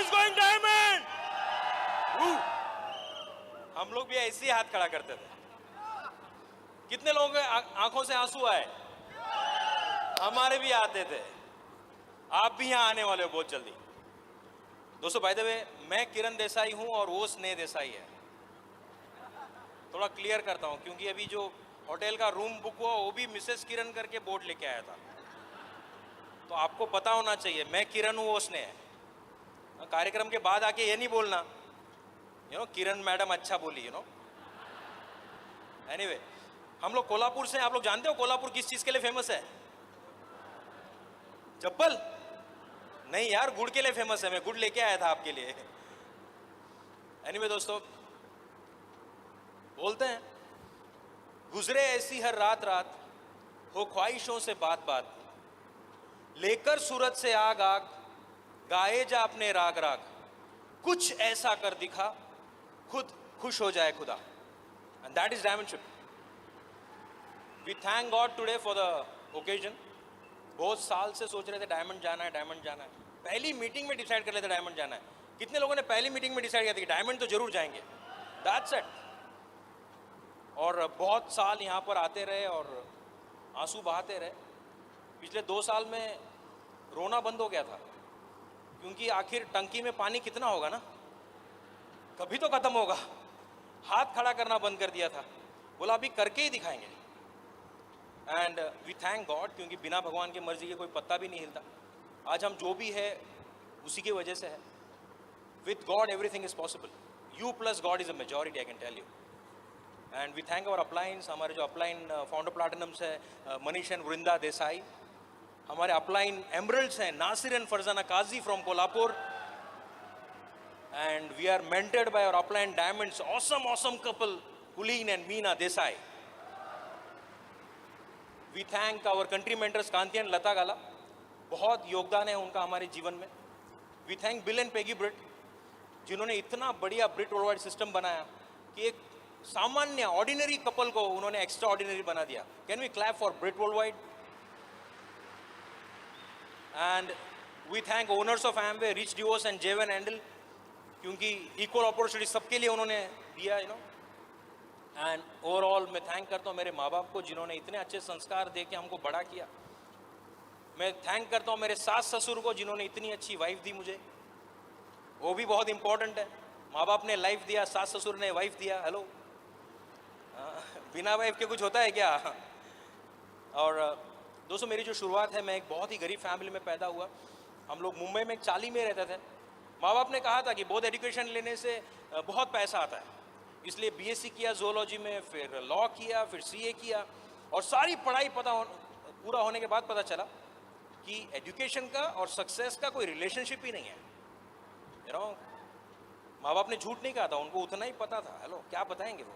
is going diamond. हम लोग भी ऐसे ही हाथ खड़ा करते थे। कितने लोगों के आंखों से आंसू आए? हमारे भी आते थे। आप भी यहां आने वाले हो बहुत जल्दी। दोस्तों बाय द वे, मैं किरण देसाई हूं और वो स्नेह देसाई है। थोड़ा क्लियर करता हूं क्योंकि अभी जो होटल का रूम बुक हुआ वो भी मिसेस किरण करके बोर्ड लेके आया था, तो आपको पता होना चाहिए मैं किरण हूं, वो स्नेह है। कार्यक्रम के बाद आके ये नहीं बोलना किरण मैडम अच्छा बोली एनीवे, हम लोग कोल्हापुर से। आप लोग जानते हो कोल्हापुर किस चीज के लिए फेमस है? चप्पल नहीं यार, गुड़ के लिए फेमस है। मैं गुड़ लेके आया था आपके लिए। एनीवे दोस्तों, बोलते हैं गुजरे ऐसी हर रात रात, हो ख्वाहिशों से बात बात, लेकर सूरत से आग आग, गाए जा अपने राग राग, कुछ ऐसा कर दिखा खुद खुश हो जाए खुदा। And that is diamondship. We thank God today for the occasion. बहुत साल से सोच रहे थे डायमंड जाना है, डायमंड जाना है। पहली मीटिंग में डिसाइड कर लेते डायमंड जाना है। कितने लोगों ने पहली मीटिंग में डिसाइड किया था कि डायमंड तो जरूर जाएंगे? That's it. और बहुत साल यहाँ पर आते रहे और आंसू बहाते रहे। पिछले 2 साल में रोना बंद हो गया था, क्योंकि आखिर टंकी में पानी कितना होगा ना, कभी तो खत्म होगा। हाथ खड़ा करना बंद कर दिया था, बोला अभी करके ही दिखाएंगे। एंड वी थैंक गॉड, क्योंकि बिना भगवान की मर्जी के कोई पत्ता भी नहीं हिलता। आज हम जो भी है उसी की वजह से है। With God everything is possible. You plus God is a majority, I can tell you. And we thank our uplines. हमारे जो अपलाइन फाउंडर प्लैटिनम्स है, मनीष एंड वृंदा देसाई। हमारे अपलाइन एमरल्ड्स हैं, Nasir and Farzana Kazi from Kolhapur. And we are mentored by our upline diamonds, awesome couple Kulin and Meena Desai. We thank our country mentors Kanti and Lata Gala. बहुत योगदान है उनका हमारे जीवन में। We thank Bill and Peggy Britt, जिन्होंने इतना बढ़िया ब्रिट वर्ल्ड वाइड सिस्टम बनाया कि एक सामान्य ऑर्डिनरी कपल को उन्होंने एक्स्ट्रा ऑर्डिनरी बना दिया। Can we clap for Britt worldwide? And we thank owners of Amway, Rich DeVos and Jay Van Andel, क्योंकि इक्वल अपॉर्चुनिटी सबके लिए उन्होंने दिया एंड ओवरऑल मैं थैंक करता हूँ मेरे माँ बाप को, जिन्होंने इतने अच्छे संस्कार दे के हमको बड़ा किया। मैं थैंक करता हूँ मेरे सास ससुर को, जिन्होंने इतनी अच्छी वाइफ दी मुझे। वो भी बहुत इंपॉर्टेंट है। माँ बाप ने लाइफ दिया, सास ससुर ने वाइफ दिया। हेलो, बिना वाइफ के कुछ होता है क्या? और दोस्तों, मेरी जो शुरुआत है, मैं एक बहुत ही गरीब फैमिली में पैदा हुआ। हम लोग मुंबई में एक चाली में रहते थे। माँ बाप ने कहा था कि बहुत एजुकेशन लेने से बहुत पैसा आता है, इसलिए बीएससी किया ज़ूलॉजी में, फिर लॉ किया, फिर सीए किया। और सारी पढ़ाई पूरा होने के बाद पता चला कि एजुकेशन का और सक्सेस का कोई रिलेशनशिप ही नहीं है। माँ बाप ने झूठ नहीं कहा था, उनको उतना ही पता था। हेलो, क्या बताएंगे वो?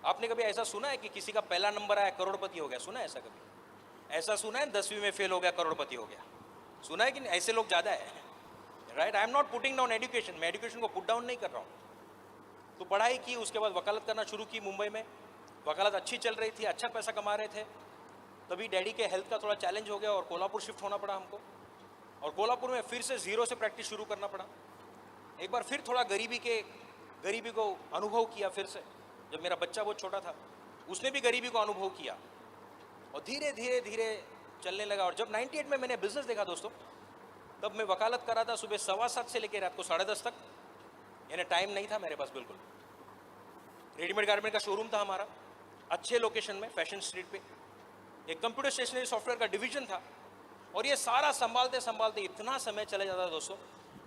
आपने कभी ऐसा सुना है कि किसी का पहला नंबर आया करोड़पति हो गया? सुना है ऐसा कभी? ऐसा सुना है 10वीं में फेल हो गया करोड़पति हो गया? सुना है कि नहीं? ऐसे लोग ज़्यादा है, right? I am not putting down education, मैं एजुकेशन को पुट डाउन नहीं कर रहा हूँ। तो पढ़ाई की, उसके बाद वकालत करना शुरू की मुंबई में। वकालत अच्छी चल रही थी, अच्छा पैसा कमा रहे थे। तभी डैडी के हेल्थ का थोड़ा चैलेंज हो गया और कोल्हापुर शिफ्ट होना पड़ा हमको। और कोल्हापुर में फिर से ज़ीरो से प्रैक्टिस शुरू करना पड़ा। एक बार फिर थोड़ा गरीबी को अनुभव किया फिर से। जब मेरा बच्चा बहुत छोटा था, उसने भी गरीबी को अनुभव किया और धीरे धीरे धीरे चलने लगा। और जब 98 में मैंने बिजनेस देखा दोस्तों, तब मैं वकालत कर रहा था सुबह 7:15 से लेकर रात को 10:30 तक। यानी टाइम नहीं था मेरे पास बिल्कुल। रेडीमेड गारमेंट का शोरूम था हमारा, अच्छे लोकेशन में, फैशन स्ट्रीट पे। एक कंप्यूटर स्टेशनरी सॉफ्टवेयर का डिवीजन था। और ये सारा संभालते संभालते इतना समय चले जाता दोस्तों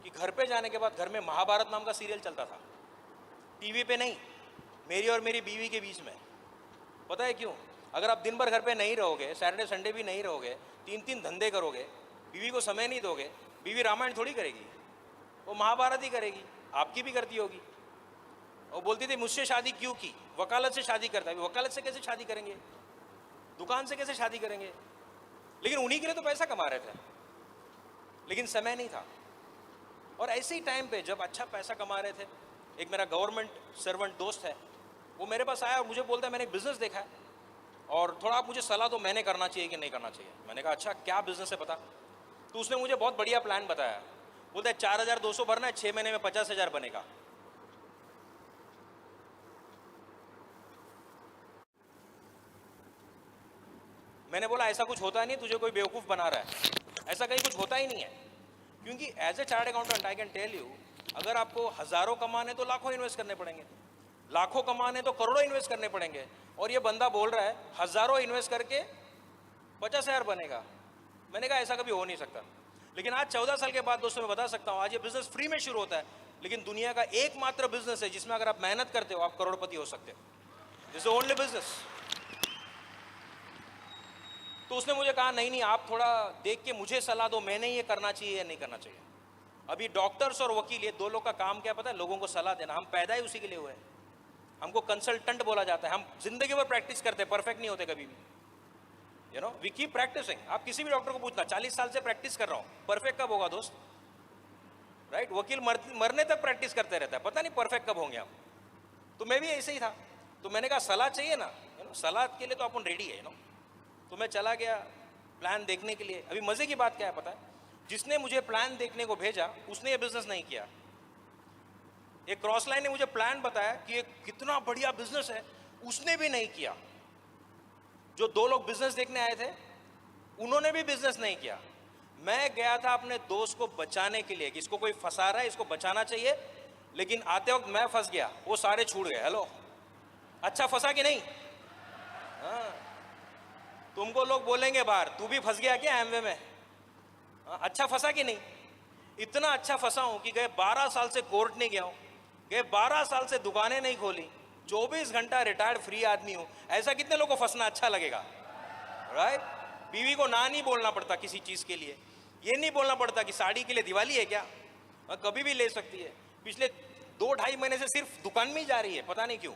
कि घर पे जाने के बाद घर में महाभारत नाम का सीरियल चलता था। टीवी पे नहीं, मेरी और मेरी बीवी के बीच में। पता है क्यों? अगर आप दिन भर घर पे नहीं रहोगे, सैटरडे संडे भी नहीं रहोगे, 3-3 धंधे करोगे, बीवी को समय नहीं दोगे, बीवी रामायण थोड़ी करेगी, वो महाभारत ही करेगी। आपकी भी करती होगी। वो बोलती थी मुझसे शादी क्यों की, वकालत से शादी करता है। वकालत से कैसे शादी करेंगे, दुकान से कैसे शादी करेंगे? लेकिन उन्हीं के लिए तो पैसा कमा रहे थे, लेकिन समय नहीं था। और ऐसे ही टाइम पे जब अच्छा पैसा कमा रहे थे, एक मेरा गवर्नमेंट सर्वेंट दोस्त है, वो मेरे पास आया और मुझे बोलता है मैंने एक बिज़नेस देखा है और थोड़ा आप मुझे सलाह दो, मैंने करना चाहिए कि नहीं करना चाहिए। मैंने कहा अच्छा क्या बिज़नेस है बता। तो उसने मुझे बहुत बढ़िया प्लान बताया। बोलता है 4,200 भरना है, 6 महीने में 50,000 बनेगा। मैंने बोला ऐसा कुछ होता नहीं, तुझे कोई बेवकूफ़ बना रहा है, ऐसा कहीं कुछ होता ही नहीं है। क्योंकि as a chartered accountant I can tell you, अगर आपको हज़ारों कमाने तो लाखों इन्वेस्ट करने पड़ेंगे, लाखों कमाने तो करोड़ों इन्वेस्ट करने पड़ेंगे। और ये बंदा बोल रहा है हज़ारों इन्वेस्ट करके 50,000 बनेगा। मैंने कहा ऐसा कभी हो नहीं सकता। लेकिन आज 14 साल के बाद दोस्तों मैं बता सकता हूँ, आज ये बिजनेस फ्री में शुरू होता है, लेकिन दुनिया का एकमात्र बिजनेस है जिसमें अगर आप मेहनत करते हो आप करोड़पति हो सकते हो। This is only business. तो उसने मुझे कहा नहीं नहीं, आप थोड़ा देख के मुझे सलाह दो, मैंने ये करना चाहिए या नहीं करना चाहिए। अभी डॉक्टर्स और वकील ये दो लोग का काम क्या पता है? लोगों को सलाह देना। हम पैदा ही उसी के लिए हुए हैं। हमको कंसल्टेंट बोला जाता है। हम जिंदगी भर प्रैक्टिस करते हैं, परफेक्ट नहीं होते कभी भी। You know, we keep practicing. आप किसी भी डॉक्टर को पूछना, 40 साल से प्रैक्टिस कर रहा हूँ, परफेक्ट कब होगा दोस्त? राइट? वकील मरने तक प्रैक्टिस करते रहता है, पता नहीं परफेक्ट कब होंगे हम। तो मैं भी ऐसे ही था। तो मैंने कहा सलाह चाहिए ना, यू नो, सलाह के लिए तो अपन रेडी है, यू नो। तो मैं चला गया प्लान देखने के लिए। अभी मजे की बात क्या है पता है? जिसने मुझे प्लान देखने को भेजा उसने ये बिजनेस नहीं किया। एक क्रॉस लाइन ने मुझे प्लान बताया कि ये कितना बढ़िया बिजनेस है, उसने भी नहीं किया। जो दो लोग बिजनेस देखने आए थे उन्होंने भी बिजनेस नहीं किया। मैं गया था अपने दोस्त को बचाने के लिए कि इसको कोई फंसा रहा है, इसको बचाना चाहिए, लेकिन आते वक्त मैं फंस गया, वो सारे छूट गए। हेलो, अच्छा फंसा कि नहीं? हाँ, तुमको लोग बोलेंगे बाहर, तू भी फंस गया क्या एमवे में? अच्छा फंसा कि नहीं? इतना अच्छा फंसा हूं कि गए 12 साल से कोर्ट नहीं गया हूं, गए 12 साल से दुकानें नहीं खोली, 24 घंटा रिटायर्ड फ्री आदमी हूं। ऐसा कितने लोगों को फंसना अच्छा लगेगा? राइट? बीवी को ना नहीं बोलना पड़ता किसी चीज के लिए, ये नहीं बोलना पड़ता कि साड़ी के लिए दिवाली है क्या, कभी भी ले सकती है। पिछले 2-2.5 महीने से सिर्फ दुकान में ही जा रही है, पता नहीं क्यों,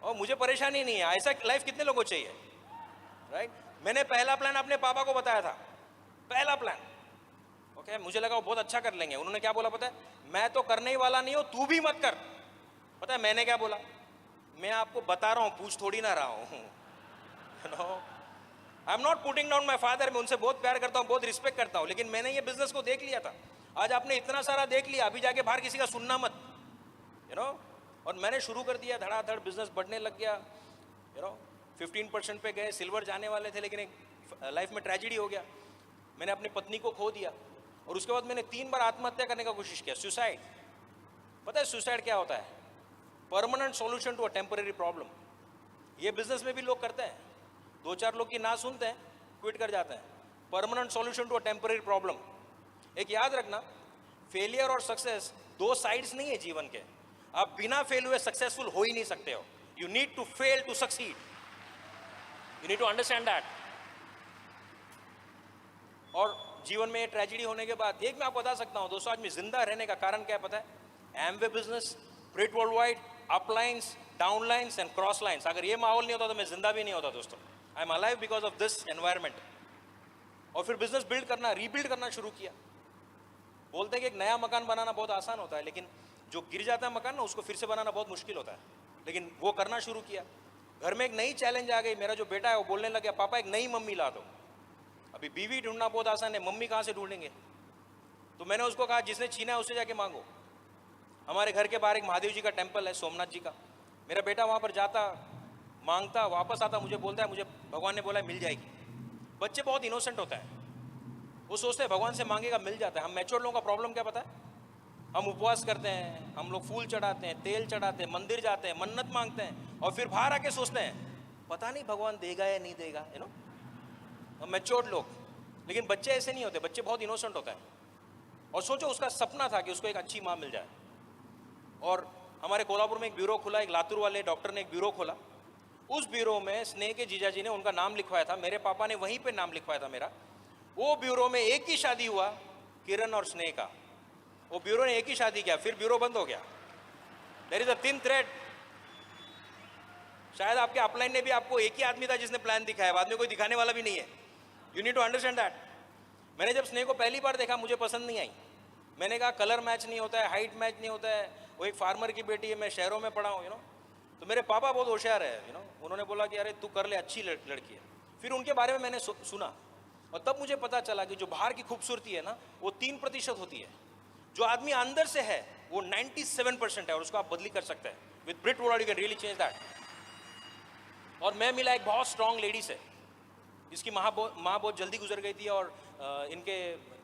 और मुझे परेशानी नहीं है। ऐसा लाइफ कितने लोगों को चाहिए? राइट? मैंने पहला प्लान अपने पापा को बताया था, पहला प्लान। ओके, मुझे लगा वो बहुत अच्छा कर लेंगे। उन्होंने क्या बोला पता है? मैं तो करने ही वाला नहीं हूं, तू भी मत कर। पता है मैंने क्या बोला? मैं आपको बता रहा हूं, पूछ थोड़ी ना रहा हूं। No, I am not putting down my father. मैं उनसे बहुत प्यार करता हूं, बहुत रिस्पेक्ट करता हूं, लेकिन मैंने ये बिजनेस को देख लिया था। आज आपने इतना सारा देख लिया, अभी जाके बाहर किसी का सुनना मत, यू नो। और मैंने शुरू कर दिया, धड़ाधड़ बिजनेस बढ़ने लग गया, यू नो। 15% पे गए, सिल्वर जाने वाले थे, लेकिन एक लाइफ में ट्रेजिडी हो गया। मैंने अपनी पत्नी को खो दिया और उसके बाद मैंने 3 बार आत्महत्या करने का कोशिश किया, सुसाइड। पता है सुसाइड क्या होता है? Permanent solution to a temporary problem. ये बिजनेस में भी लोग करते हैं, 2-4 लोग की ना सुनते हैं, क्विट कर जाते हैं। Permanent solution to a temporary problem. एक याद रखना, फेलियर और सक्सेस 2 साइड्स नहीं है जीवन के। आप बिना फेल हुए सक्सेसफुल हो ही नहीं सकते हो। You need to fail to succeed, you need to understand that. और जीवन में ट्रेजिडी होने के बाद एक मैं आपको बता सकता हूं दोस्तों, आज मैं जिंदा रहने का कारण क्या है पता है? Amway business, pretty world wide, अपलाइंस, downlines and cross lines. अगर ये माहौल नहीं होता तो मैं जिंदा भी नहीं होता दोस्तों। I am alive because of this environment. और फिर बिजनेस बिल्ड करना, रीबिल्ड करना शुरू किया। बोलते हैं कि एक नया मकान बनाना बहुत आसान होता है, लेकिन जो गिर जाता है मकान ना, उसको फिर से बनाना बहुत मुश्किल होता है। लेकिन वो करना शुरू किया। घर में एक नई चैलेंज आ गई। मेरा जो बेटा है वो बोलने लग गया, पापा एक नई मम्मी ला दो। अभी बीवी ढूंढना बहुत आसान है, मम्मी कहाँ से ढूंढेंगे? तो मैंने उसको कहा जिसने छीना है उससे जाके मांगो। हमारे घर के बाहर एक महादेव जी का टेम्पल है, सोमनाथ जी का। मेरा बेटा वहाँ पर जाता, मांगता, वापस आता, मुझे बोलता है मुझे भगवान ने बोला है मिल जाएगी। बच्चे बहुत इनोसेंट होता है, वो सोचते हैं भगवान से मांगेगा मिल जाता है। हम मैच्योर लोगों का प्रॉब्लम क्या पता है? हम उपवास करते हैं, हम लोग फूल चढ़ाते हैं, तेल चढ़ाते हैं, मंदिर जाते हैं, मन्नत मांगते हैं, और फिर बाहर आके सोचते हैं पता नहीं भगवान देगा या नहीं देगा, यू नो। हम मैच्योर लोग। लेकिन बच्चे ऐसे नहीं होते, बच्चे बहुत इनोसेंट होता है। और सोचो उसका सपना था कि उसको एक अच्छी माँ मिल जाए। और हमारे कोल्हापुर में एक ब्यूरो खुला, एक लातूर वाले डॉक्टर ने एक ब्यूरो खोला। उस ब्यूरो में स्नेह के जीजा जी ने उनका नाम लिखवाया था, मेरे पापा ने वहीं पे नाम लिखवाया था मेरा। वो ब्यूरो में एक ही शादी हुआ, किरण और स्नेह का। वो ब्यूरो ने एक ही शादी किया, फिर ब्यूरो बंद हो गया। There is a thin thread. शायद आपके अपलाइन ने भी आपको एक ही आदमी था जिसने प्लान दिखाया, बाद में कोई दिखाने वाला भी नहीं है। You need to understand that. मैंने जब स्नेह को पहली बार देखा मुझे पसंद नहीं आई। मैंने कहा कलर मैच नहीं होता है, हाइट मैच नहीं होता है, वो एक फार्मर की बेटी है, मैं शहरों में पढ़ा हूँ, यू नो। तो मेरे पापा बहुत होशियार है, यू नो। उन्होंने बोला कि अरे तू कर ले, अच्छी लड़की है। फिर उनके बारे में मैंने सुना, और तब मुझे पता चला कि जो बाहर की खूबसूरती है ना वो 3% होती है, जो आदमी अंदर से है वो 97% है, और उसको आप बदली कर सकते हैं। With Britt Woolard you can really change that. और मैं मिला एक बहुत स्ट्रांग लेडी से, जिसकी माँ बहुत जल्दी गुजर गई थी, और इनके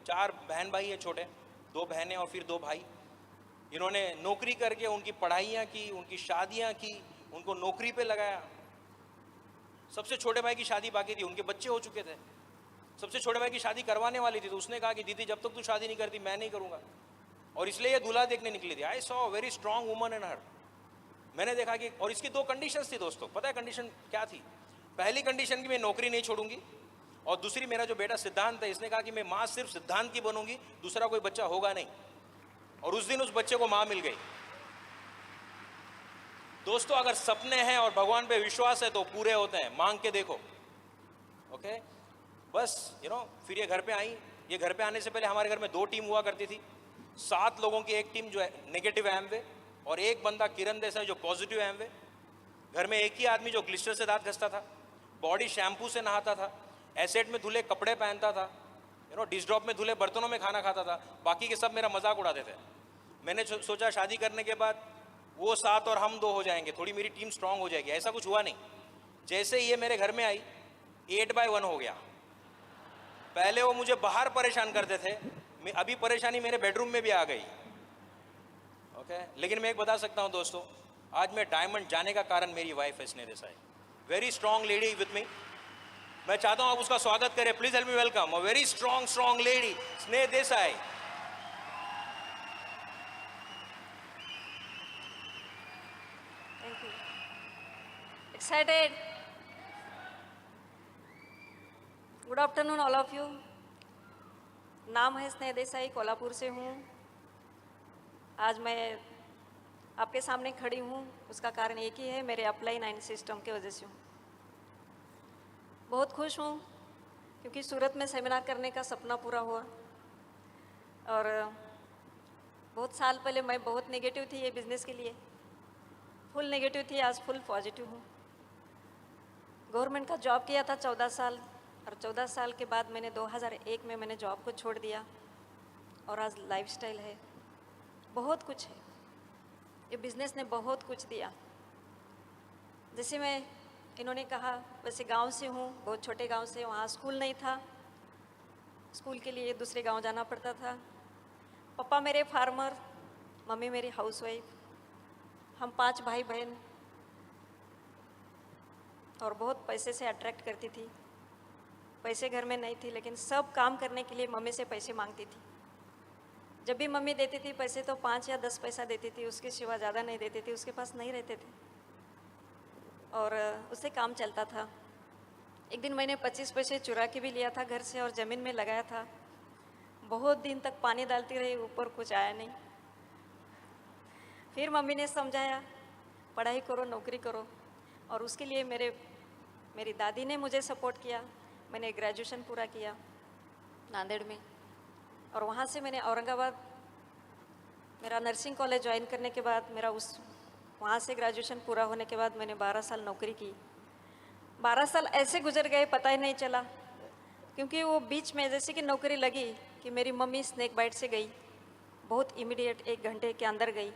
4 बहन भाई हैं छोटे, 2 बहनें और फिर 2 भाई। इन्होंने नौकरी करके उनकी पढ़ाइयाँ की, उनकी शादियाँ की, उनको नौकरी पे लगाया। सबसे छोटे भाई की शादी बाकी थी, उनके बच्चे हो चुके थे। सबसे छोटे भाई की शादी करवाने वाली थी, तो उसने कहा कि दीदी जब तक तू शादी नहीं करती मैं नहीं करूँगा, और इसलिए ये दूल्हा देखने निकली थी। I saw very strong woman in her. मैंने देखा कि, और इसकी 2 कंडीशंस थी दोस्तों। पता है कंडीशन क्या थी? पहली कंडीशन की मैं नौकरी नहीं छोड़ूंगी, और दूसरी मेरा जो बेटा सिद्धांत है, इसने कहा कि मैं माँ सिर्फ सिद्धांत की बनूंगी, दूसरा कोई बच्चा होगा नहीं। और उस दिन उस बच्चे को माँ मिल गई। दोस्तों अगर सपने हैं और भगवान पे विश्वास है तो पूरे होते हैं, मांग के देखो। ओके बस फिर ये घर पे आई। ये घर पे आने से पहले हमारे घर में 2 टीम हुआ करती थी। 7 लोगों की एक टीम जो है नेगेटिव एमवे, और एक बंदा किरण देसाई जो पॉजिटिव एमवे। घर में एक ही आदमी जो ग्लिस्टर से दांत घसता था, बॉडी शैम्पू से नहाता था, एसिड में धुले कपड़े पहनता था, डिश ड्रॉप में धुले बर्तनों में खाना खाता था। बाकी के सब मेरा मजाक उड़ाते थे। मैंने सोचा शादी करने के बाद वो 7 और हम 2 हो जाएंगे, थोड़ी मेरी टीम स्ट्रांग हो जाएगी। ऐसा कुछ हुआ नहीं। जैसे ये मेरे घर में आई 8x1 हो गया। पहले वो मुझे बाहर परेशान करते थे, अभी परेशानी मेरे बेडरूम में भी आ गई। ओके लेकिन मैं एक बता सकता हूँ दोस्तों, आज मैं डायमंड जाने का कारण मेरी वाइफ है Sneh Desai. Very strong lady with me. मैं चाहता हूँ आप उसका स्वागत करें। Please help me welcome a very strong lady Sneh Desai. Thank you. Excited. Good afternoon all of you. नाम है स्नेह देसाई, कोल्हापुर से हूँ। आज मैं आपके सामने खड़ी हूँ, उसका कारण एक ही है, मेरे अपलाइन 9 सिस्टम के वजह से हूँ। बहुत खुश हूँ क्योंकि सूरत में सेमिनार करने का सपना पूरा हुआ। और बहुत साल पहले मैं बहुत नेगेटिव थी ये बिज़नेस के लिए, फुल नेगेटिव थी, आज फुल पॉजिटिव हूँ। गवर्नमेंट का जॉब किया था 14 साल, और 14 साल के बाद मैंने 2001 में मैंने जॉब को छोड़ दिया, और आज लाइफस्टाइल है, बहुत कुछ है। ये बिज़नेस ने बहुत कुछ दिया। जैसे मैं इन्होंने कहा वैसे गांव से हूँ, बहुत छोटे गांव से। वहाँ स्कूल नहीं था, स्कूल के लिए दूसरे गांव जाना पड़ता था। पापा मेरे फार्मर, मम्मी मेरी हाउसवाइफ। हम 5 भाई बहन, और बहुत पैसे से अट्रैक्ट करती थी। पैसे घर में नहीं थी, लेकिन सब काम करने के लिए मम्मी से पैसे मांगती थी। जब भी मम्मी देती थी पैसे तो 5 या 10 पैसा देती थी, उसके सिवा ज़्यादा नहीं देती थी। उसके पास नहीं रहते थे और उससे काम चलता था। एक दिन मैंने 25 पैसे चुरा के भी लिया था घर से और ज़मीन में लगाया था। बहुत दिन तक पानी डालती रही, ऊपर कुछ आया नहीं। फिर मम्मी ने समझाया पढ़ाई करो, नौकरी करो, और उसके लिए मेरी दादी ने मुझे सपोर्ट किया। मैंने ग्रेजुएशन पूरा किया नांदेड़ में, और वहाँ से मैंने औरंगाबाद मेरा नर्सिंग कॉलेज ज्वाइन करने के बाद वहाँ से ग्रेजुएशन पूरा होने के बाद मैंने 12 साल नौकरी की। 12 साल ऐसे गुजर गए पता ही नहीं चला, क्योंकि वो बीच में जैसे कि नौकरी लगी कि मेरी मम्मी स्नेक बाइट से गई, बहुत इमीडिएट 1 घंटे के अंदर गई।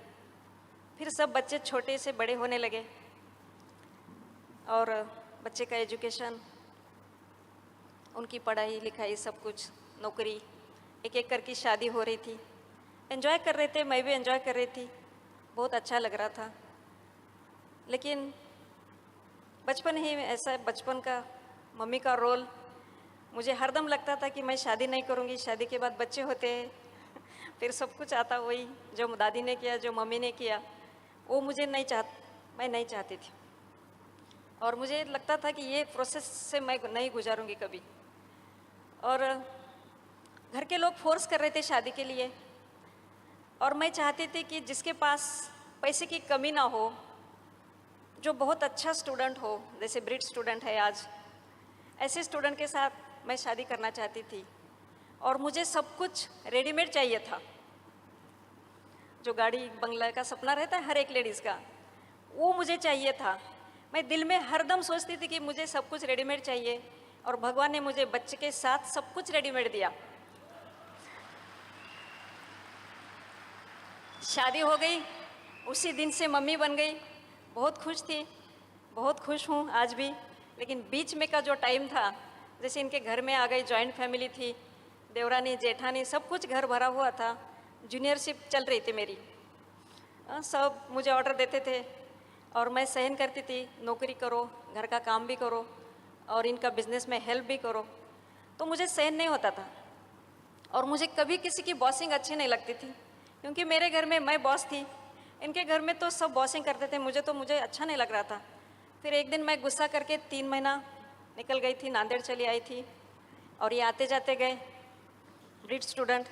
फिर सब बच्चे छोटे से बड़े होने लगे, और बच्चे का एजुकेशन, उनकी पढ़ाई लिखाई सब कुछ, नौकरी, एक एक करके शादी हो रही थी। एंजॉय कर रहे थे, मैं भी एंजॉय कर रही थी, बहुत अच्छा लग रहा था। लेकिन बचपन ही ऐसा, बचपन का मम्मी का रोल, मुझे हरदम लगता था कि मैं शादी नहीं करूँगी, शादी के बाद बच्चे होते हैं फिर सब कुछ आता वही जो दादी ने किया, जो मम्मी ने किया, वो मैं नहीं चाहती थी। और मुझे लगता था कि ये प्रोसेस से मैं नहीं गुजारूंगी कभी। और घर के लोग फोर्स कर रहे थे शादी के लिए, और मैं चाहती थी कि जिसके पास पैसे की कमी ना हो, जो बहुत अच्छा स्टूडेंट हो, जैसे ब्रिट स्टूडेंट है आज, ऐसे स्टूडेंट के साथ मैं शादी करना चाहती थी। और मुझे सब कुछ रेडीमेड चाहिए था। जो गाड़ी बंगला का सपना रहता है हर एक लेडीज़ का, वो मुझे चाहिए था। मैं दिल में हरदम सोचती थी कि मुझे सब कुछ रेडीमेड चाहिए, और भगवान ने मुझे बच्चे के साथ सब कुछ रेडीमेड दिया। शादी हो गई, उसी दिन से मम्मी बन गई। बहुत खुश थी, बहुत खुश हूँ आज भी। लेकिन बीच में का जो टाइम था, जैसे इनके घर में आ गई, जॉइंट फैमिली थी, देवरानी जेठानी सब कुछ घर भरा हुआ था, जूनियरशिप चल रही थी मेरी। सब मुझे ऑर्डर देते थे और मैं सहन करती थी, नौकरी करो, घर का काम भी करो और इनका बिजनेस में हेल्प भी करो, तो मुझे सहन नहीं होता था। और मुझे कभी किसी की बॉसिंग अच्छी नहीं लगती थी, क्योंकि मेरे घर में मैं बॉस थी, इनके घर में तो सब बॉसिंग करते थे, मुझे अच्छा नहीं लग रहा था। फिर एक दिन मैं गुस्सा करके 3 महीना निकल गई थी, नांदेड़ चली आई थी। और ये आते जाते गए, ब्रिट स्टूडेंट,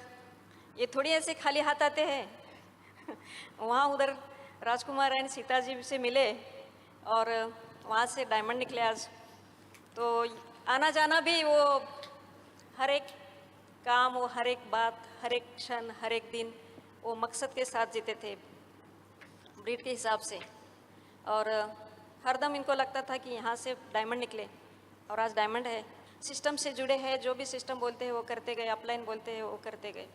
ये थोड़ी ऐसे खाली हाथ आते हैं। वहाँ उधर राजकुमार एंड सीता जी से मिले और वहाँ से डायमंड निकले आज। तो आना जाना भी वो हर एक काम, वो हर एक बात, हर एक क्षण, हर एक दिन वो मकसद के साथ जीते थे, ब्रीड के हिसाब से। और हरदम इनको लगता था कि यहाँ से डायमंड निकले, और आज डायमंड है। सिस्टम से जुड़े हैं, जो भी सिस्टम बोलते हैं वो करते गए, अपलाइन बोलते हैं वो करते गए।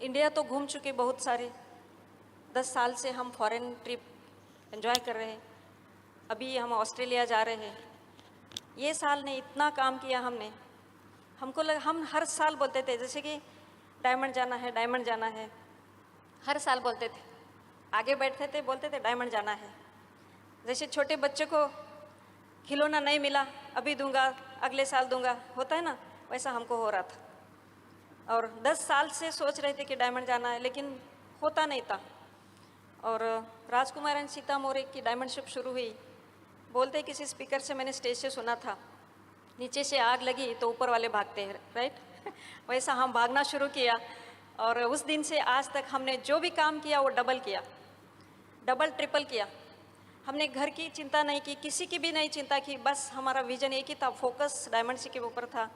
इंडिया तो घूम चुके बहुत सारे, 10 साल से हम फॉरेन ट्रिप एंजॉय कर रहे हैं। अभी हम ऑस्ट्रेलिया जा रहे हैं। ये साल ने इतना काम किया हमने, हमको हम हर साल बोलते थे, जैसे कि डायमंड जाना है, डायमंड जाना है, हर साल बोलते थे। आगे बैठते थे, बोलते थे डायमंड जाना है। जैसे छोटे बच्चे को खिलौना नहीं मिला, अभी दूंगा, अगले साल दूंगा, होता है ना, वैसा हमको हो रहा था। और 10 साल से सोच रहे थे कि डायमंड जाना है, लेकिन होता नहीं था। और राजकुमार एंड सीता मोरे की डायमंड शिप शुरू हुई। बोलते किसी स्पीकर से मैंने स्टेज से सुना था, नीचे से आग लगी तो ऊपर वाले भागते हैं, राइट। वैसा हम भागना शुरू किया, और उस दिन से आज तक हमने जो भी काम किया वो डबल किया, डबल ट्रिपल किया। हमने घर की चिंता नहीं की, किसी की भी नहीं चिंता की, बस हमारा विजन एक ही था, फोकस डायमंड सी के ऊपर था।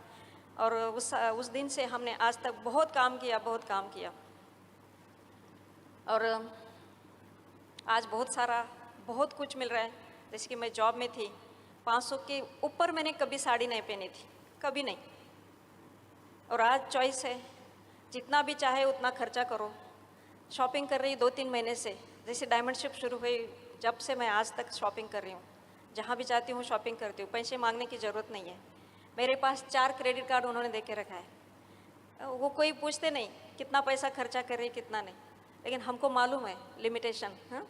और उस दिन से हमने आज तक बहुत काम किया, बहुत काम किया। और आज बहुत सारा, बहुत कुछ मिल रहा है। जैसे कि मैं जॉब में थी, 500 के ऊपर मैंने कभी साड़ी नहीं पहनी थी, कभी नहीं। और आज चॉइस है, जितना भी चाहे उतना खर्चा करो। शॉपिंग कर रही 2-3 महीने से, जैसे डायमंड शिप शुरू हुई जब से मैं आज तक शॉपिंग कर रही हूँ। जहाँ भी जाती हूँ शॉपिंग करती हूँ, पैसे मांगने की ज़रूरत नहीं है। मेरे पास 4 क्रेडिट कार्ड उन्होंने दे के रखा है। वो कोई पूछते नहीं कितना पैसा खर्चा कर रही, कितना नहीं, लेकिन हमको मालूम है लिमिटेशन। हाँ,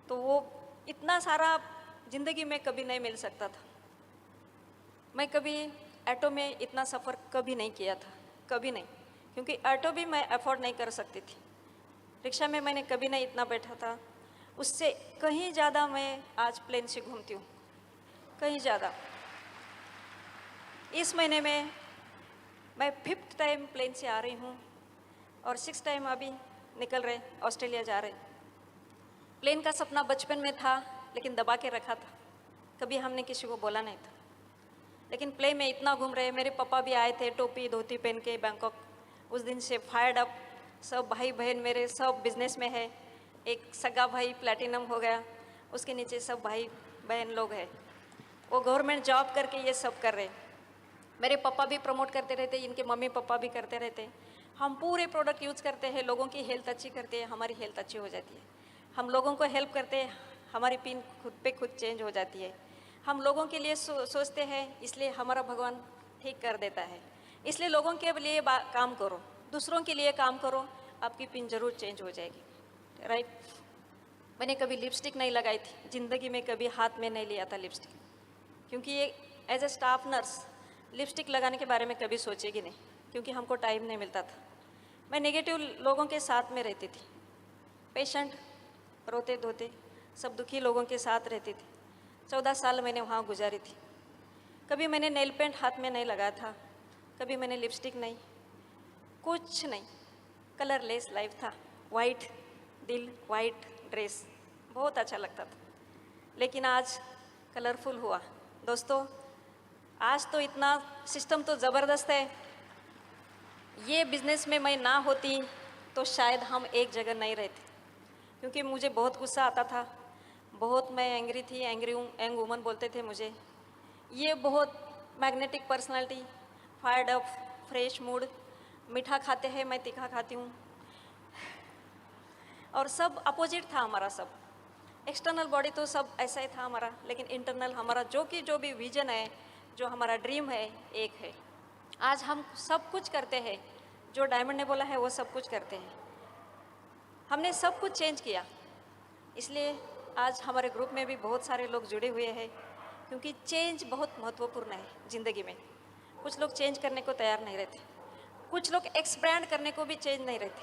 तो वो इतना सारा ज़िंदगी में कभी नहीं मिल सकता था। मैं कभी ऑटो में इतना सफ़र कभी नहीं किया था, कभी नहीं, क्योंकि ऑटो भी मैं अफोर्ड नहीं कर सकती थी। रिक्शा में मैंने कभी नहीं इतना बैठा था। उससे कहीं ज़्यादा मैं आज प्लेन से घूमती हूँ, कहीं ज़्यादा। इस महीने में मैं 5th टाइम प्लेन से आ रही हूँ, और 6th टाइम अभी निकल रहे, ऑस्ट्रेलिया जा रहे। प्लेन का सपना बचपन में था, लेकिन दबा के रखा था, कभी हमने किसी को बोला नहीं था। लेकिन प्लेन में इतना घूम रहे। मेरे पापा भी आए थे टोपी धोती पहन के बैंकॉक। उस दिन से फायर्ड अप, सब भाई बहन मेरे सब बिजनेस में है। एक सगा भाई प्लैटिनम हो गया, उसके नीचे सब भाई बहन लोग हैं, वो गवर्नमेंट जॉब करके ये सब कर रहे। मेरे पापा भी प्रमोट करते रहते, इनके मम्मी पापा भी करते रहते। हम पूरे प्रोडक्ट यूज़ करते हैं, लोगों की हेल्थ अच्छी करते हैं, हमारी हेल्थ अच्छी हो जाती है। हम लोगों को हेल्प करते हैं, हमारी पिन खुद पे खुद चेंज हो जाती है। हम लोगों के लिए सोचते हैं, इसलिए हमारा भगवान ठीक कर देता है। इसलिए लोगों के लिए काम करो, दूसरों के लिए काम करो, आपकी पिन जरूर चेंज हो जाएगी, राइट। मैंने कभी लिपस्टिक नहीं लगाई थी, ज़िंदगी में कभी हाथ में नहीं लिया था लिपस्टिक, क्योंकि ये as a staff nurse lipstick लगाने के बारे में कभी सोचेगी नहीं, क्योंकि हमको टाइम नहीं मिलता था। मैं नेगेटिव लोगों के साथ में रहती थी, पेशेंट रोते धोते सब दुखी लोगों के साथ रहती थी। 14 साल मैंने वहाँ गुजारी थी। कभी मैंने नेल पेंट हाथ में नहीं लगाया था, कभी मैंने लिपस्टिक नहीं, कुछ नहीं। कलरलेस लाइफ था, वाइट दिल, वाइट ड्रेस, बहुत अच्छा लगता था। लेकिन आज कलरफुल हुआ। दोस्तों, आज तो इतना सिस्टम तो ज़बरदस्त है। ये बिज़नेस में मैं ना होती तो शायद हम एक जगह नहीं रहते, क्योंकि मुझे बहुत गुस्सा आता था, बहुत मैं एंग्री थी, एंग्री एंग वूमन बोलते थे मुझे। ये बहुत magnetic personality, fired up, fresh mood, मीठा खाते हैं, मैं तीखा खाती हूँ, और सब अपोजिट था हमारा सब। एक्सटर्नल बॉडी तो सब ऐसा ही था हमारा, लेकिन इंटरनल हमारा जो भी विजन है, जो हमारा ड्रीम है, एक है। आज हम सब कुछ करते हैं, जो डायमंड ने बोला है वो सब कुछ करते हैं। हमने सब कुछ चेंज किया, इसलिए आज हमारे ग्रुप में भी बहुत सारे लोग जुड़े हुए हैं, क्योंकि चेंज बहुत महत्वपूर्ण है ज़िंदगी में। कुछ लोग चेंज करने को तैयार नहीं रहते, कुछ लोग एक्स ब्रांड करने को भी चेंज नहीं रहते,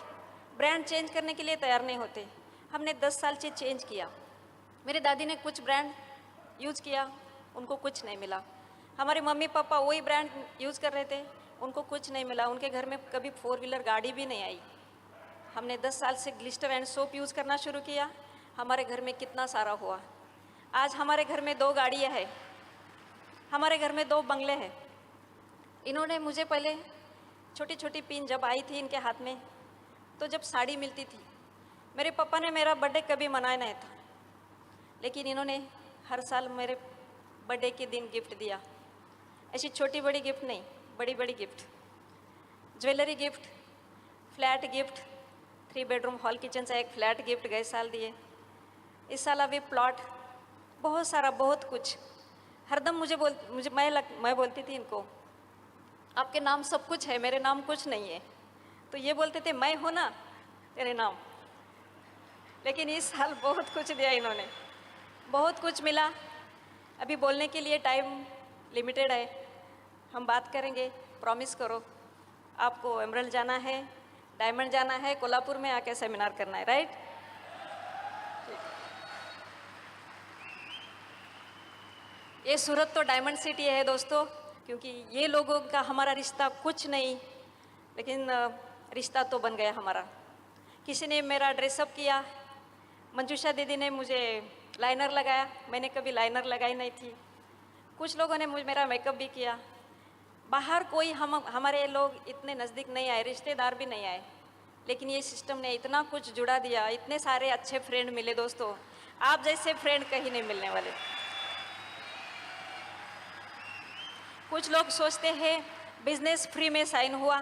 ब्रांड चेंज करने के लिए तैयार नहीं होते। हमने 10 साल से चेंज किया। मेरे दादी ने कुछ ब्रांड यूज़ किया, उनको कुछ नहीं मिला। हमारे मम्मी पापा वही ब्रांड यूज़ कर रहे थे, उनको कुछ नहीं मिला। उनके घर में कभी 4 व्हीलर गाड़ी भी नहीं आई। हमने 10 साल से ग्लिस्टर एंड सोप यूज़ करना शुरू किया, हमारे घर में कितना सारा हुआ। आज हमारे घर में 2 गाड़ियाँ हैं, हमारे घर में 2 बंगले हैं। इन्होंने मुझे पहले छोटी छोटी पिन जब आई थी इनके हाथ में, तो जब साड़ी मिलती थी, मेरे पापा ने मेरा बर्थडे कभी मनाया नहीं था, लेकिन इन्होंने हर साल मेरे बर्थडे के दिन गिफ्ट दिया। ऐसी छोटी बड़ी गिफ्ट नहीं, बड़ी बड़ी gift, jewellery gift, flat gift, 3 bedroom hall kitchen से एक फ्लैट गिफ्ट गए साल दिए। इस साल अभी प्लॉट, बहुत सारा, बहुत कुछ। हरदम मैं बोलती थी इनको, आपके नाम सब कुछ है, मेरे नाम कुछ नहीं है। तो ये बोलते थे, मैं हूँ ना तेरे नाम। लेकिन इस साल बहुत कुछ दिया इन्होंने, बहुत कुछ मिला। अभी बोलने के लिए टाइम लिमिटेड है, हम बात करेंगे। प्रॉमिस करो, आपको एमरल्ड जाना है, डायमंड जाना है, कोल्हापुर में आके सेमिनार करना है, राइट? ये सूरत तो डायमंड सिटी है दोस्तों, क्योंकि ये लोगों का हमारा रिश्ता कुछ नहीं, लेकिन रिश्ता तो बन गया हमारा। किसी ने मेरा ड्रेसअप किया, मंजूषा दीदी ने मुझे लाइनर लगाया, मैंने कभी लाइनर लगाई नहीं थी। कुछ लोगों ने मेरा मेकअप भी किया। बाहर कोई हमारे लोग इतने नज़दीक नहीं आए, रिश्तेदार भी नहीं आए, लेकिन ये सिस्टम ने इतना कुछ जुड़ा दिया। इतने सारे अच्छे फ्रेंड मिले दोस्तों, आप जैसे फ्रेंड कहीं नहीं मिलने वाले। कुछ लोग सोचते हैं बिजनेस फ्री में साइन हुआ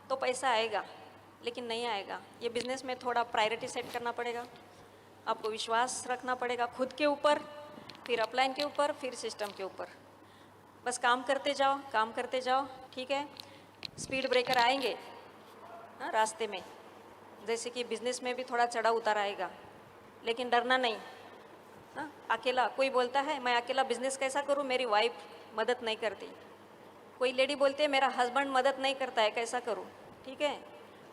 तो पैसा आएगा, लेकिन नहीं आएगा। ये बिजनेस में थोड़ा प्रायोरिटी सेट करना पड़ेगा, आपको विश्वास रखना पड़ेगा खुद के ऊपर, फिर अपलाइन के ऊपर, फिर सिस्टम के ऊपर। बस काम करते जाओ, काम करते जाओ, ठीक है? स्पीड ब्रेकर आएंगे हाँ रास्ते में, जैसे कि बिजनेस में भी थोड़ा चढ़ा उतार आएगा, लेकिन डरना नहीं। हाँ, अकेला कोई बोलता है मैं अकेला बिजनेस कैसा करूँ, मेरी वाइफ मदद नहीं करती। कोई लेडी बोलती है मेरा हस्बैंड मदद नहीं करता है, कैसा करूँ? ठीक है,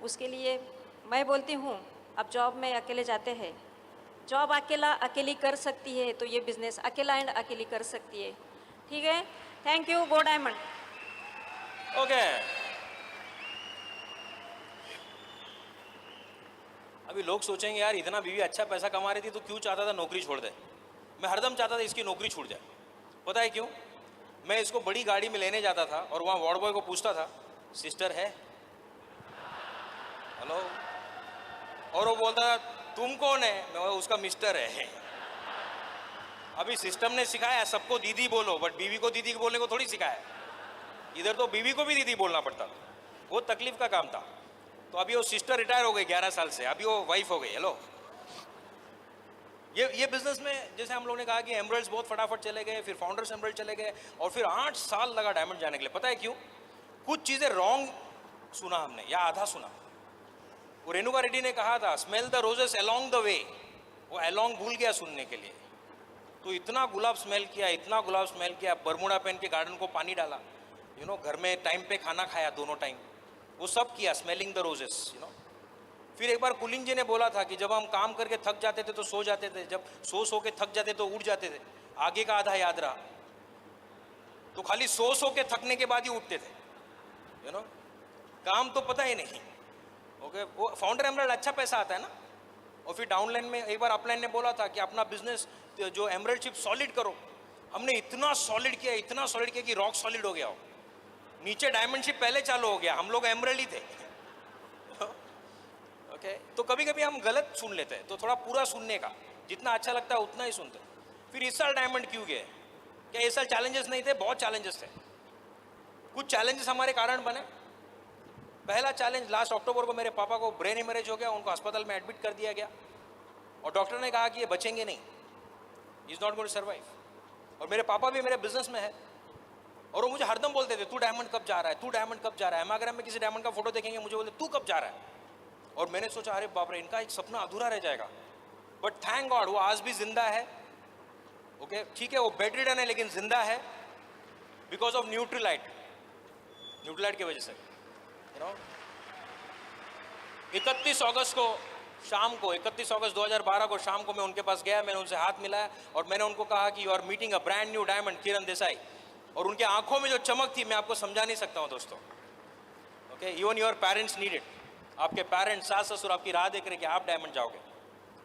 उसके लिए मैं बोलती हूँ, अब जॉब में अकेले जाते हैं, जॉब अकेली कर सकती है, तो ये बिजनेस अकेला एंड अकेली कर सकती है, ठीक है? Thank you, go diamond. Okay, अभी लोग सोचेंगे यार इतना बीवी अच्छा पैसा कमा रही थी तो क्यों चाहता था नौकरी छोड़ दे। मैं हरदम चाहता था इसकी नौकरी छूट जाए। पता है क्यों? मैं इसको बड़ी गाड़ी में लेने जाता था और वहाँ वार्ड बॉय को पूछता था, सिस्टर है? हेलो? और वो बोलता था तुम कौन है? मैं उसका मिस्टर है। अभी सिस्टम ने सिखाया सबको दीदी बोलो, बट बीवी को दीदी बोलने को थोड़ी सिखाया। इधर तो बीवी को भी दीदी बोलना पड़ता था, वो तकलीफ का काम था। तो अभी वो सिस्टर रिटायर हो गई 11 साल से, अभी वो वाइफ हो गई। हेलो, ये बिजनेस में जैसे हम लोगों ने कहा कि एमरल्ड्स बहुत फटाफट चले गए, फिर फाउंडर्स एमरल्ड चले गए, और फिर 8 साल लगा डायमंड जाने के लिए। पता है क्यों? कुछ चीज़ें रॉन्ग सुना हमने या आधा सुना। वो रेणुका रेड्डी ने कहा था smell the roses along the way, वो अलोंग भूल गया सुनने के लिए। तो इतना गुलाब स्मेल किया, इतना गुलाब स्मेल किया, बरमूडा पहन के गार्डन को पानी डाला, घर में टाइम पे खाना खाया दोनों टाइम, वो सब किया, स्मेलिंग द रोजेस। फिर एक बार कुलिंग जी ने बोला था कि जब हम काम करके थक जाते थे तो सो जाते थे, जब सो के थक जाते तो उठ जाते थे, आगे का आधा याद रहा। तो खाली सो के थकने के बाद ही उठते थे, काम तो पता ही नहीं। ओके, वो फाउंडर एमरल्ड अच्छा पैसा आता है ना। और फिर डाउनलाइन में एक बार अपलाइन ने बोला था कि अपना बिजनेस जो एमरल्डशिप सॉलिड करो। हमने इतना सॉलिड किया कि रॉक सॉलिड हो गया हो। नीचे डायमंडशिप पहले चालू हो गया, हम लोग एमरल्ड ही थे। ओके, तो कभी कभी हम गलत सुन लेते हैं, तो थोड़ा पूरा सुनने का, जितना अच्छा लगता है उतना ही सुनते हैं। फिर इस साल डायमंड क्यों गए? क्या ये साल चैलेंजेस नहीं थे? बहुत चैलेंजेस थे। कुछ चैलेंजेस हमारे कारण बने। पहला चैलेंज, लास्ट अक्टूबर को मेरे पापा को ब्रेन हेमरेज हो गया, उनको अस्पताल में एडमिट कर दिया गया और डॉक्टर ने कहा कि ये बचेंगे नहीं, is not going to survive. और मेरे पापा भी मेरे बिजनेस में है और वो मुझे हरदम बोलते थे, तू डायमंड कब जा रहा है, तू डायमंड कब जा रहा है। अगर हम किसी डायमंड का फोटो देखेंगे मुझे बोलते तू कब जा रहा है। और मैंने सोचा अरे बाप रे, इनका एक सपना अधूरा रह जाएगा। बट थैंक गॉड वो आज भी जिंदा है। ओके ठीक है, वो बेड रिडन है लेकिन जिंदा है, बिकॉज ऑफ न्यूट्रीलाइट की वजह से। 31 अगस्त को शाम को, 31 अगस्त 2012 को शाम को मैं उनके पास गया, मैंने उनसे हाथ मिलाया और मैंने उनको कहा कि you are meeting a brand new diamond Kiran Desai. और उनके आंखों में जो चमक थी मैं आपको समझा नहीं सकता हूं दोस्तों। Okay, even your parents need it. आपके पेरेंट्स, सास ससुर आपकी राह देख रहे कि आप डायमंड जाओगे।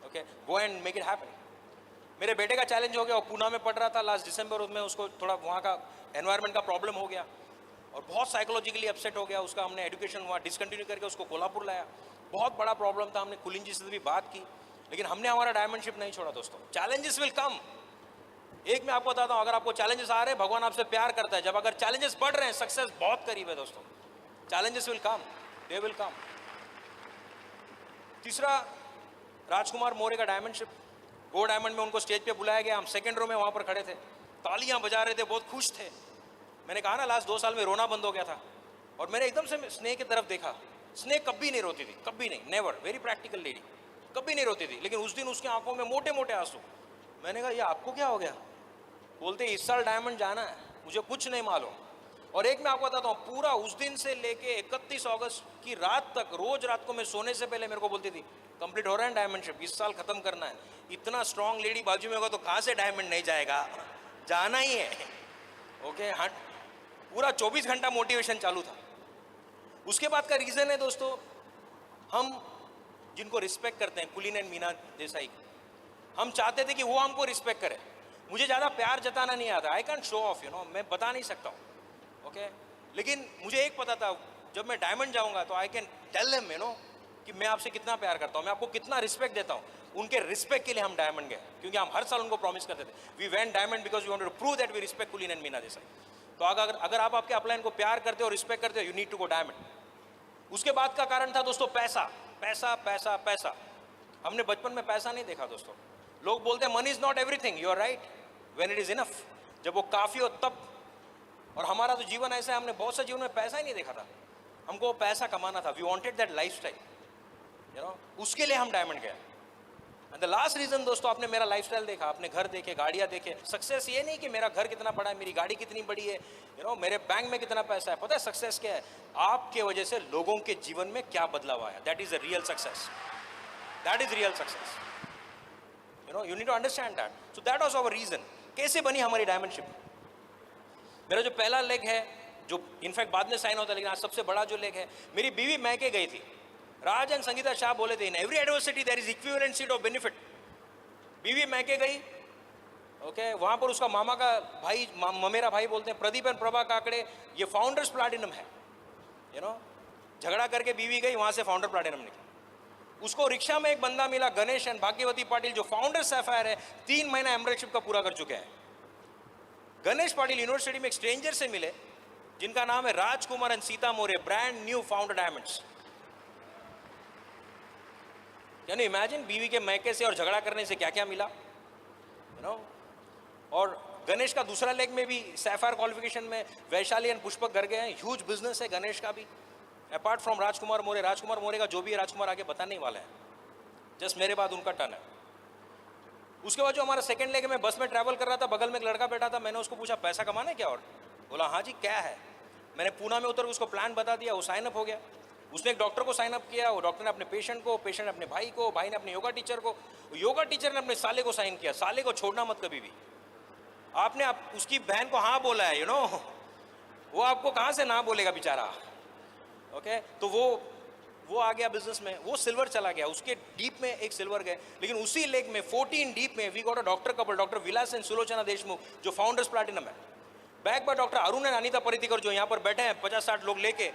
Okay, go and make it happen. मेरे बेटे का चैलेंज हो गया, वो पूना में पढ़ रहा था लास्ट दिसंबर में, उसको थोड़ा वहाँ का एनवायरनमेंट का प्रॉब्लम हो गया और बहुत साइकोलॉजिकली अपसेट हो गया उसका। हमने एजुकेशन वहाँ डिसकंटिन्यू करके उसको कोल्हापुर लाया। बहुत बड़ा प्रॉब्लम था, हमने कुलिन जी से भी बात की, लेकिन हमने हमारा डायमंडशिप नहीं छोड़ा दोस्तों। Challenges will come. एक मैं आपको बताता हूँ, अगर आपको चैलेंजेस आ रहे हैं, भगवान आपसे प्यार करता है। जब अगर चैलेंजेस बढ़ रहे हैं, सक्सेस बहुत करीब है दोस्तों। Challenges will come, they will come. तीसरा, राजकुमार मौर्य का डायमंडशिप। गो डायमंड में उनको स्टेज पे बुलाया गया, हम सेकंड रो में वहाँ पर खड़े थे, तालियां बजा रहे थे, बहुत खुश थे। मैंने कहा ना लास्ट 2 साल में रोना बंद हो गया था और मैंने एकदम से स्नेह की तरफ देखा। स्नेह कभी नहीं रोती थी, कभी नहीं, नेवर, वेरी प्रैक्टिकल लेडी, कभी नहीं रोती थी। लेकिन उस दिन उसकी आंखों में मोटे मोटे आंसू। मैंने कहा ये आपको क्या हो गया? बोलते इस साल डायमंड जाना है, मुझे कुछ नहीं मालूम। और एक मैं आपको बताता हूँ, पूरा उस दिन से लेके 31 अगस्त की रात तक, रोज रात को मैं सोने से पहले मेरे को बोलती थी कंप्लीट हो रहा है डायमंडशिप, इस साल खत्म करना है। इतना स्ट्रांग लेडी बाजू में होगा तो कहाँ से डायमंड नहीं जाएगा, जाना ही है। ओके, हाँ, पूरा 24 घंटा मोटिवेशन चालू था। उसके बाद का रीजन है दोस्तों, हम जिनको रिस्पेक्ट करते हैं, कुलीन एंड मीना देसाई, हम चाहते थे कि वो हमको रिस्पेक्ट करे। मुझे ज़्यादा प्यार जताना नहीं आता, आई कैंट शो ऑफ, मैं बता नहीं सकता हूँ। ओके, लेकिन मुझे एक पता था, जब मैं डायमंड जाऊंगा तो आई कैन टेल हिम कि मैं आपसे कितना प्यार करता हूँ, मैं आपको कितना रिस्पेक्ट देता हूँ। उनके रिस्पेक्ट के लिए हम डायमंड गए, क्योंकि हम हर साल उनको प्रॉमिस करते थे, we went diamond because we wanted to prove that we respect Kulin and Meena Desai. तो अगर आप आपके अपलाइन को प्यार करते हो, रिस्पेक्ट करते हो, you need to go diamond. उसके बाद का कारण था दोस्तों पैसा, पैसा, पैसा, पैसा। हमने बचपन में पैसा नहीं देखा दोस्तों। लोग बोलते हैं money is not everything, you are right, when it is enough, जब वो काफी हो तब। और हमारा तो जीवन ऐसा है, हमने बहुत सा जीवन में पैसा ही नहीं देखा था, हमको वो पैसा कमाना था। वी वांटेड दैट लाइफस्टाइल, उसके लिए हम डायमंड गए। एंड द लास्ट रीजन दोस्तों, आपने मेरा लाइफस्टाइल देखा, आपने घर देखे, गाड़ियां देखे। सक्सेस ये नहीं कि मेरा घर कितना बड़ा है, मेरी गाड़ी कितनी बड़ी है, मेरे बैंक में कितना पैसा है। पता है सक्सेस क्या है? आपके वजह से लोगों के जीवन में क्या बदलाव आया, that is a real success, that is real success. You need to understand that. So that was our reason. कैसे बनी हमारी डायमंडशिप? मेरा जो पहला लेग है, जो इनफैक्ट बाद में साइन होता है, लेकिन आज सबसे बड़ा जो लेग है, मेरी बीवी मैके गई थी। राज एंड संगीता शाह बोले थे, in every adversity there is equivalent seed of benefit. बीवी मैके गई, ओके, वहां पर उसका मामा का भाई, ममेरा भाई बोलते हैं, प्रदीप एंड प्रभा काकड़े, ये फाउंडर्स प्लैटिनम है। झगड़ा करके बीवी गई, वहां से फाउंडर प्लैटिनम निकला। उसको रिक्शा में एक बंदा मिला, गणेश एंड भाग्यवती पाटिल, जो फाउंडर सैफायर है, 3 महीना एमरेटशिप का पूरा कर चुके हैं। गणेश पाटिल यूनिवर्सिटी में एक स्ट्रेंजर से मिले, जिनका नाम है Rajkumar and Sita Maurya, brand new founder diamonds. Can you imagine? बीवी के मैके से और झगड़ा करने से क्या क्या मिला, और गणेश का दूसरा लेग में भी सैफायर क्वालिफिकेशन में वैशाली एंड पुष्पक घर गए हैं। ह्यूज बिजनेस है गणेश का भी, अपार्ट फ्रॉम राजकुमार मौर्य। राजकुमार मौर्य का जो भी है, राजकुमार आगे बताने वाला है, जस्ट मेरे बाद उनका टर्न है। उसके बाद जो हमारा सेकंड लेग में बस में ट्रैवल कर रहा था, बगल में एक लड़का बैठा था, मैंने उसको पूछा पैसा कमाना है क्या? और बोला हाँ जी, क्या है? मैंने पूना में उतर उसको प्लान बता दिया, वो साइन अप हो गया। उसने एक डॉक्टर को साइन अप किया, वो डॉक्टर ने अपने पेशेंट को, पेशेंट ने अपने भाई को, भाई ने अपने योगा टीचर को, योगा टीचर ने अपने साले को साइन किया। साले को छोड़ना मत कभी भी। आपने उसकी बहन को हाँ बोला है, वो आपको कहाँ से ना बोलेगा बेचारा। ओके, तो वो आ गया बिजनेस में, वो सिल्वर चला गया, उसके डीप में एक सिल्वर गए। लेकिन उसी लेग में 14 डीप में we got a doctor couple, doctor Vilas and Sulochana Deshmukh, जो फाउंडर्स प्लैटिनम है, back by doctor Arun and Anita Paritikar, जो यहाँ पर बैठे हैं 50-60 लोग लेके,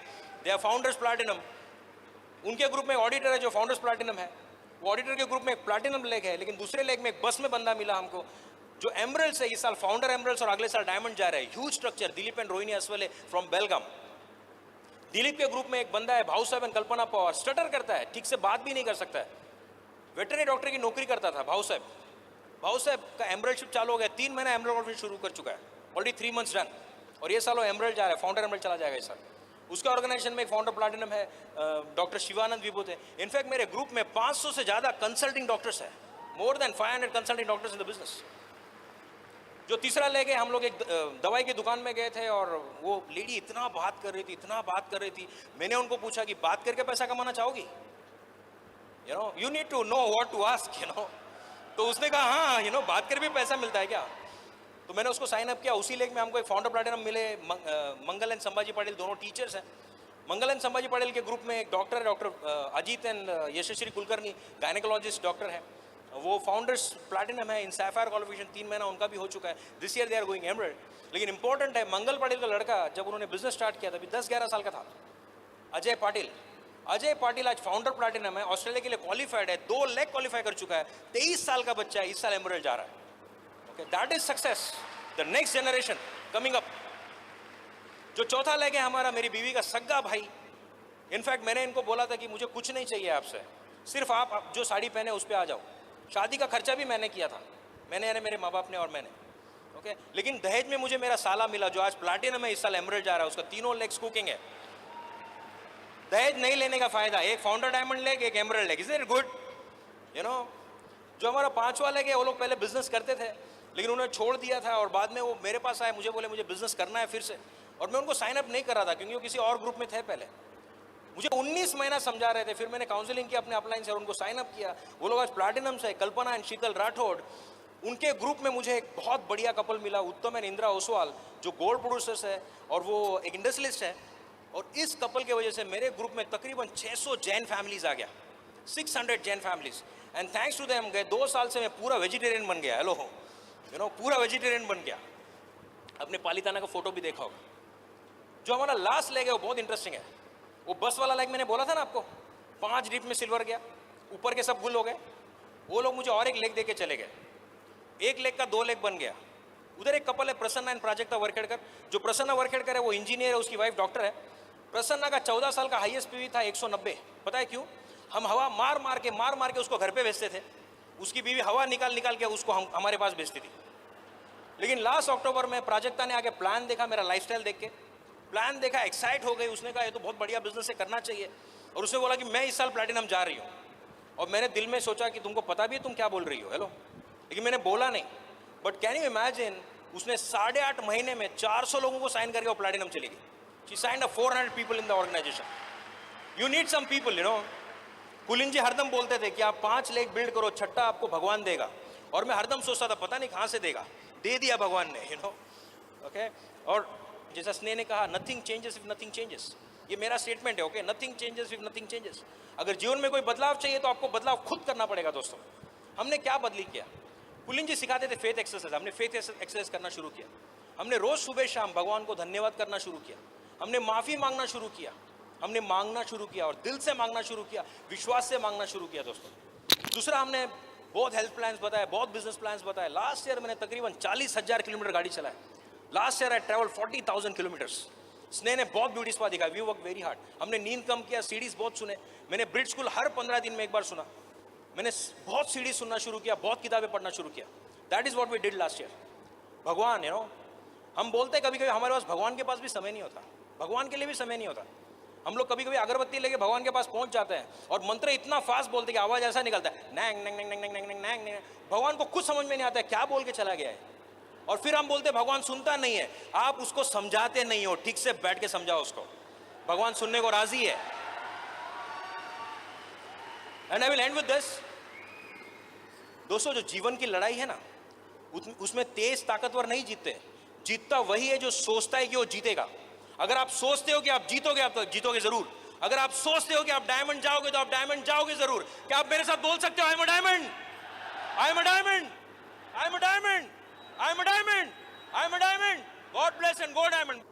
दे आर फाउंडर्स प्लैटिनम। उनके ग्रुप में ऑडिटर है जो फाउंडर्स प्लैटिनम है, वो ऑडिटर के ग्रुप में एक प्लैटिनम लेग है। लेकिन दूसरे लेग में एक बस में बंदा मिला हमको, जो एमरल्ड्स है, इस साल फाउंडर एमरल्ड्स और अगले साल डायमंड जा रहे हैं, huge structure. Dilip and Rohini Aswale from Belgaum. Dilip के ग्रुप में एक बंदा है भाऊ साहब एंड कल्पना पवार, स्टटर करता है, ठीक से बात भी नहीं कर सकता है, वेटरनरी डॉक्टर की नौकरी करता था भाऊ साहब। भाऊ साहब का एमरल्डशिप चालू हो गया, 3 महीना एमरल्ड शुरू कर चुका है, ऑलरेडी 3 months डन। और ये साल वो एमरल्ड जा रहा है, फाउंडर एमरल्ड चला जाएगा इस साल। उसका ऑर्गेनाइजेशन में एक फाउंडर प्लैटिनम है, डॉक्टर शिवानंद विभूत है। इनफैक्ट मेरे ग्रुप में 500 से ज़्यादा कंसल्टिंग डॉक्टर्स हैं, more than 500 consulting doctors in the business. जो तीसरा ले गए, हम लोग एक दवाई की दुकान में गए थे और वो लेडी इतना बात कर रही थी, इतना बात कर रही थी। मैंने उनको पूछा कि बात करके पैसा कमाना चाहोगी? You need to know what to ask, तो उसने कहा हाँ, बात कर भी पैसा मिलता है क्या? तो मैंने उसको साइन अप किया। उसी लेग में हमको एक फाउंडर प्लैटिनम मिले, मंगल एंड संभाजी पाटिल, दोनों टीचर्स हैं। मंगल एंड संभाजी पाटिल के ग्रुप में एक डॉक्टर है, doctor Ajit and Yashasvi Kulkarni, gynaecologist doctor है। वो फाउंडर्स प्लैटिनम है इन सैफायर क्वालिफिकेशन, 3 महीना उनका भी हो चुका है। This year they are going emerald. लेकिन इंपॉर्टेंट है, मंगल पाटिल का लड़का जब उन्होंने बिजनेस स्टार्ट किया था, अभी 10-11 साल का था, अजय पाटिल। अजय पाटिल आज फाउंडर प्लैटिनम है, ऑस्ट्रेलिया के लिए क्वालिफाइड है, 2 लाख क्वालिफाई कर चुका है, 23 साल का बच्चा है, इस साल एमरल्ड जा रहा है। Okay, that is success, the next generation coming up. जो चौथा लेग है हमारा, मेरी बीवी का सग्गा भाई। इनफैक्ट मैंने इनको बोला था कि मुझे कुछ नहीं चाहिए आपसे, सिर्फ आप जो साड़ी पहने उस पर आ जाओ। शादी का खर्चा भी मैंने किया था, मैंने यानी मेरे माँ बाप ने और मैंने। ओके, लेकिन दहेज में मुझे मेरा साला मिला जो आज प्लैटिनम है, इस साल एमरल्ड जा रहा है, उसका 3 लेग्स कुकिंग है। दहेज नहीं लेने का फायदा, एक फाउंडर डायमंड लेग, एक emerald leg, is it good? जो हमारा 5वां लेग है, वो लोग पहले बिजनेस करते थे लेकिन उन्होंने छोड़ दिया था, और बाद में वो मेरे पास आए, मुझे बोले मुझे बिजनेस करना है फिर से। और मैं उनको साइन अप नहीं कर रहा था क्योंकि वो किसी और ग्रुप में थे पहले। मुझे 19 महीना समझा रहे थे, फिर मैंने काउंसलिंग किया अपने अपलाइन से और उनको साइन अप किया। वो लोग आज प्लैटिनम से, कल्पना एंड शीतल राठौड़। उनके ग्रुप में मुझे एक बहुत बढ़िया कपल मिला, उत्तम एंड इंदिरा ओसवाल, जो गोल्ड प्रोड्यूसर्स है और वो एक इंडस्ट्रियलिस्ट है। और इस कपल के वजह से मेरे ग्रुप में तकरीबन 600 जैन फैमिलीज आ गया, 600 Jain families. And thanks to them गए 2 साल से मैं पूरा वेजिटेरियन बन गया। हेलो, पूरा वेजिटेरियन बन गया। अपने पालिताना का फोटो भी देखा होगा। जो हमारा लास्ट लेग है वो बहुत इंटरेस्टिंग है। वो बस वाला लेग मैंने बोला था ना आपको, 5 डिप में सिल्वर गया, ऊपर के सब गुल हो गए। वो लोग मुझे और एक लेग दे के चले गए, एक लेग का 2 लेग बन गया। उधर एक कपल है, प्रसन्ना एंड प्राजक्ता वरखेड़कर। जो प्रसन्ना वरखेड़कर है वो इंजीनियर है, उसकी वाइफ डॉक्टर है। प्रसन्ना का 14 साल का हाईएस्ट पीवी था 190। पता है क्यों? हम हवा मार मार के उसको घर पे भेजते थे, उसकी बीवी हवा निकाल के उसको हमारे पास भेजती थी। लेकिन लास्ट अक्टूबर में प्राजक्ता ने आके प्लान देखा, मेरा लाइफस्टाइल देख के प्लान देखा, एक्साइट हो गई। उसने कहा ये तो बहुत बढ़िया बिजनेस है, करना चाहिए। और उसने बोला कि मैं इस साल प्लैटिनम जा रही हूँ। और मैंने दिल में सोचा कि तुमको पता भी है तुम क्या बोल रही हो, हेलो, लेकिन मैंने बोला नहीं। बट कैन यू इमेजिन, उसने 8.5 महीने में 400 लोगों को साइन करके वो प्लैटिनम चली गई। She signed up 400 people in the organization. You need some people, Pulin ji हरदम बोलते थे कि आप 5 लेग बिल्ड करो, छठा आपको भगवान देगा। और मैं हरदम सोचता था पता नहीं कहाँ से देगा, दे दिया भगवान ने, ओके। और जैसा स्नेह ने कहा, nothing changes if nothing changes. ये मेरा स्टेटमेंट है, okay, nothing changes if nothing changes. अगर जीवन में कोई बदलाव चाहिए तो आपको बदलाव खुद करना पड़ेगा। दोस्तों, हमने क्या बदली किया? पुलिन जी सिखाते थे फेथ एक्सरसाइज, हमने फेथ एक्सरसाइज करना शुरू किया। हमने रोज सुबह शाम भगवान को धन्यवाद करना शुरू किया। हमने माफ़ी मांगना शुरू किया, हमने मांगना शुरू किया और दिल से मांगना शुरू किया, विश्वास से मांगना शुरू किया। दोस्तों, दूसरा, हमने बहुत हेल्थ प्लान्स बताए, बहुत बिजनेस प्लान्स बताए। लास्ट ईयर मैंने तकरीबन 40,000 किलोमीटर गाड़ी चलाई। Last year I travel 40,000 kilometres. स्नेह ने बहुत ब्यूटी स्पा दिखा, वी वर्क वेरी हार्ड। हमने नींद कम किया, सीडीज बहुत सुने। मैंने ब्रिज स्कूल हर 15 दिन में एक बार सुना। मैंने बहुत सीडीज सुनना शुरू किया, बहुत किताबें पढ़ना शुरू किया। That is what we did last year. भगवान, हम बोलते कभी कभी हमारे पास भगवान के पास भी समय नहीं होता, भगवान के लिए भी समय नहीं होता। हम लोग कभी कभी अगरबत्ती लेके भगवान के पास पहुंच जाते हैं और मंत्र इतना फास्ट बोलते कि आवाज ऐसा निकलता है, नैंग नैंग नैंग नैंग नैंग नैंग नैंग। भगवान को कुछ समझ में नहीं आता है क्या बोल के चला गया है। और फिर हम बोलते भगवान सुनता नहीं है। आप उसको समझाते नहीं हो, ठीक से बैठ के समझाओ उसको, भगवान सुनने को राजी है। And I will and with this. दोस्तों, जो जीवन की लड़ाई है ना, उसमें तेज ताकतवर नहीं जीतते, जीतता वही है जो सोचता है कि वो जीतेगा। अगर आप सोचते हो कि आप जीतोगे, आप तो जीतोगे जरूर। अगर आप सोचते हो कि आप डायमंड जाओगे तो आप डायमंड जाओगे जरूर। क्या आप मेरे साथ बोल सकते हो, I am a diamond, I am a diamond, I am a diamond, I am a diamond, I am a diamond. God bless and go diamond.